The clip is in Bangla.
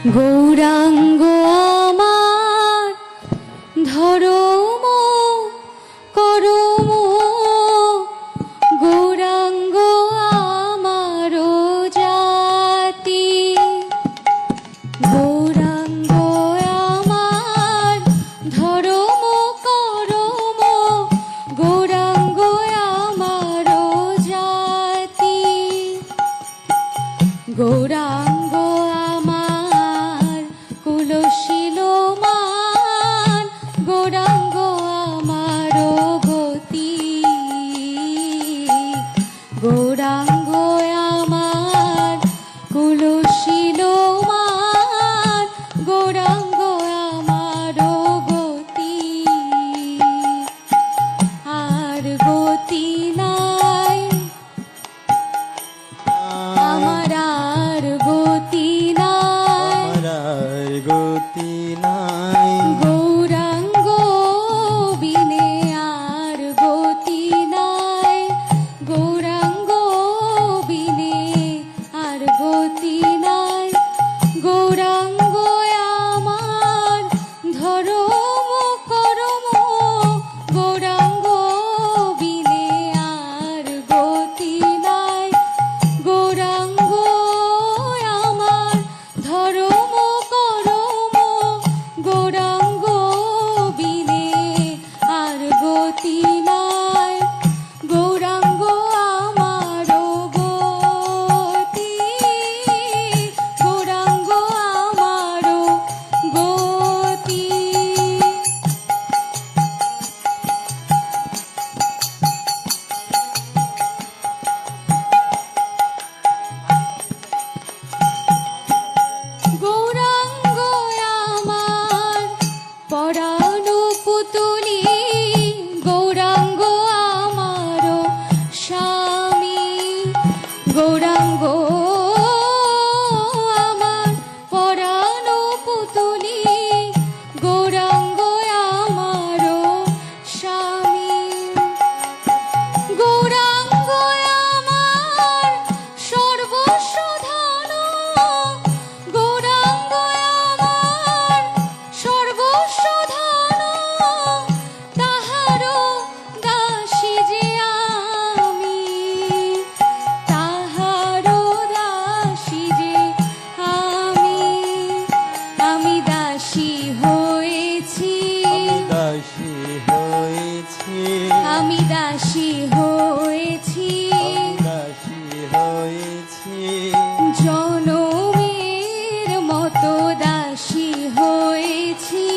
গৌরাঙ্গ আমার ধরম করম, গৌরাঙ্গ আমার জাতি। গৌরাঙ্গ আমার ধরম করম, গৌরাঙ্গ আমার জাতি। গৌরাঙ্গ আমার কুলশীল মান, গৌরাঙ্গ আমার গতি। গৌরাঙ্গ আমার কুলশীল মান, গৌরাঙ্গ আমার গতি। আর গতি নাই আমার, আর গতি নাই, আর গতি নাই। গৌরাঙ্গ বিনে আর গতি নাই, গৌরাঙ্গ বিনে আর গতি নাই। গৌরাঙ্গ আমার ধরম করম, গৌরাঙ্গ বিনে আর গতি নাই। গৌরাঙ্গ আমার ধরম করম, গৌরাঙ্গ বিনে আর গতি নাই। গৌরাঙ্গ আমার গতি, গৌরাঙ্গ আমার গতি। গৌরাঙ্গ আমার পরানো পুতুলি, গৌরাঙ্গ আমার স্বামী। গৌরাঙ্গ আমার পরানো পুতুলি, গৌরাঙ্গ আমার স্বামী। গৌরাঙ্গ আমার সর্বস্ব ধন, গৌরাঙ্গ আমার সর্বস্ব ধন। তাহারও দাসী যে আমি, তাহারও দাসী যে আমি। আমি দাসী হয়েছি, দাসী হয়েছি, আমি দাসী হয়েছি, দাসী হয়েছি। জনমের মতো দাসী হয়েছি।